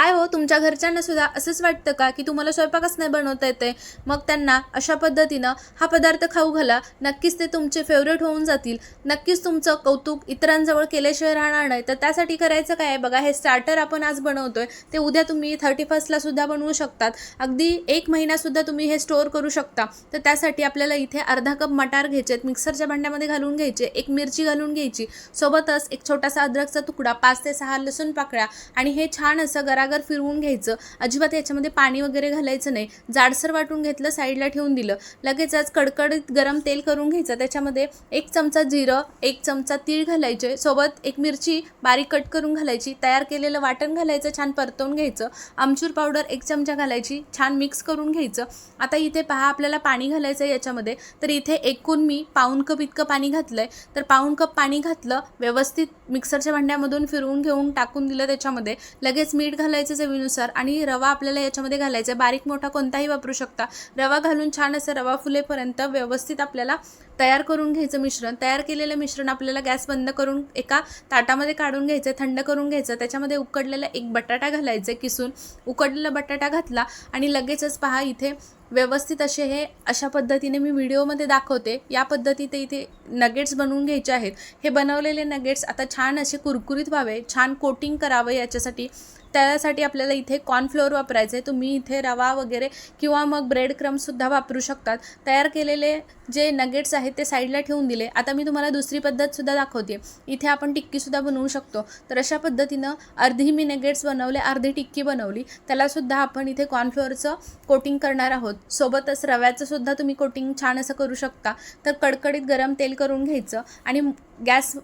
काय हो, तुमच्या घरच्यांना सुद्धा असंच वाटतं का की तुम्हाला स्वयंपाकच नाही बनवता येते? मग त्यांना अशा पद्धतीनं हा पदार्थ खाऊ घाला, नक्कीच ते तुमचे फेवरेट होऊन जातील. नक्कीच तुमचं कौतुक इतरांजवळ केल्याशिवाय राहणार नाही. तर त्यासाठी करायचं काय आहे बघा, हे स्टार्टर आपण आज बनवतोय ते उद्या तुम्ही 31st सुद्धा बनवू शकतात. अगदी 1 महिनासुद्धा तुम्ही हे स्टोअर करू शकता. तर त्यासाठी आपल्याला इथे अर्धा कप मटार घ्यायचे आहेत, मिक्सरच्या भांड्यामध्ये घालून घ्यायचे, एक मिरची घालून घ्यायची, सोबतच एक छोटासा अद्रकचा तुकडा, 5 ते 6 लसूण पाकळ्या आणि हे छान असं गरागर फिरवून घ्यायचं. अजिबात याच्यामध्ये पाणी वगैरे घालायचं नाही. जाडसर वाटून घेतलं, साईडला ठेवून दिलं. लगेचच कडकडीत गरम तेल करून घ्यायचं. त्याच्यामध्ये 1 चमचा जिरं, 1 चमचा तीळ घालायचे, सोबत एक मिरची बारीक कट करून घालायची, तयार केलेलं वाटण घालायचं, छान परतवून घ्यायचं. आमचूर पावडर 1 चमचा घालायची, छान मिक्स करून घ्यायचं. आता इथे पहा आपल्याला पाणी घालायचं आहे याच्यामध्ये. तर इथे एकूण मी पाऊण कप इतकं पाणी घातलंय. तर पाऊण कप पाणी घातलं, व्यवस्थित मिक्सरच्या भांड्यामधून फिरवून घेऊन टाकून दिलं त्याच्यामध्ये. लगेच मीठ घालायचं चवीनुसार आणि रवा आपल्याला याच्यामध्ये घालायचा, बारीक मोठा कोणताही वापरू शकता. रवा घालून छान असं रवा फुलेपर्यंत व्यवस्थित आपल्याला तयार करून घ्यायचं मिश्रण. तयार केलेलं मिश्रण आपल्याला गॅस बंद करून एका ताटामध्ये काढून घ्यायचं, थंड करून घ्यायचं. त्याच्यामध्ये उकडलेला एक बटाटा घालायचा किसून. उकडलेला बटाटा घातला आणि लगेचच पहा इथे व्यवस्थित असे हे अशा पद्धतीने मी व्हिडिओमध्ये दाखवते, या पद्धतीने इथे नगेट्स बनवून घ्यायचे आहेत. हे बनवलेले नगेट्स आता छान असे कुरकुरीत व्हावे, छान कोटिंग करावं याच्यासाठी. त्यासाठी आपल्याला इथे कॉर्नफ्लोअर वापरायचं आहे. तुम्ही इथे रवा वगैरे किंवा मग ब्रेड क्रम्ससुद्धा वापरू शकतात. तयार केलेले जे नगेट्स आहेत ते साईडला ठेवून दिले. आता मी तुम्हाला दुसरी पद्धतसुद्धा दाखवते. इथे आपण टिक्कीसुद्धा बनवू शकतो. तर अशा पद्धतीनं अर्धी मी नगेट्स बनवले, अर्धी टिक्की बनवली. त्यालासुद्धा आपण इथे कॉर्नफ्लोअरचं कोटिंग करणार आहोत. सोबतच रव्याचंसुद्धा तुम्ही कोटिंग छान असं करू शकता. तर कडकडीत गरम तेल करून घ्यायचं आणि गॅस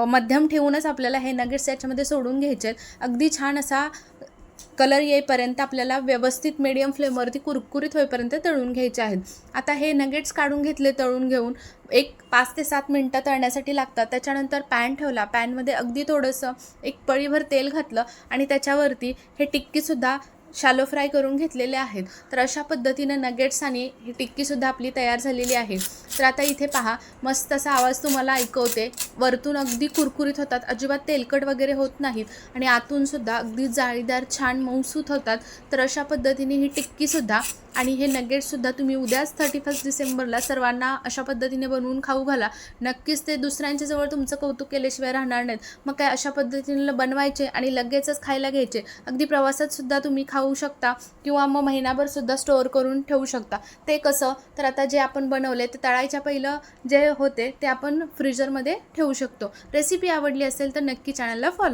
मध्यम ठेवूनच आपल्याला हे नगेट्स याच्यामध्ये सोडून घ्यायचे आहेत. अगदी छान असा कलर येईपर्यंत आपल्याला व्यवस्थित मीडियम फ्लेमवरती कुरकुरीत होईपर्यंत तळून घ्यायचे आहेत. आता हे नगेट्स काढून घेतले तळून घेऊन, एक 5 ते 7 मिनटं तळण्यासाठी लागतात. त्याच्यानंतर पॅन ठेवला, पॅनमध्ये अगदी थोडंसं एक पळीभर तेल घातलं आणि त्याच्यावरती हे टिक्कीसुद्धा शॅलो फ्राय करून घेतलेले आहेत. तर अशा पद्धतीनं नगेट्स आणि ही टिक्कीसुद्धा आपली तयार झालेली आहे. तर आता इथे पहा, मस्त असा आवाज तुम्हाला ऐकवते. वरतून अगदी कुरकुरीत होतात, अजिबात तेलकट वगैरे होत नाहीत आणि आतूनसुद्धा अगदी जाळीदार छान मऊसूत होतात. तर अशा पद्धतीने ही टिक्कीसुद्धा आणि हे नगेट्ससुद्धा तुम्ही उद्याच 31 डिसेंबरला सर्वांना अशा पद्धतीने बनवून खाऊ घाला. नक्कीच ते दुसऱ्यांच्या जवळ तुमचं कौतुक केल्याशिवाय राहणार नाहीत. मग काय, अशा पद्धतीने बनवायचे आणि लगेचच खायला घ्यायचे. अगदी प्रवासातसुद्धा तुम्ही खाऊ शकता किंवा मग महिनाभरसुद्धा स्टोअर करून ठेवू शकता. ते कसं, तर आता जे आपण बनवले ते तळायच्या पहिलं जे होते ते आपण फ्रीजरमध्ये ठेवू शकतो. रेसिपी आवडली असेल तर नक्की चॅनलला फॉलो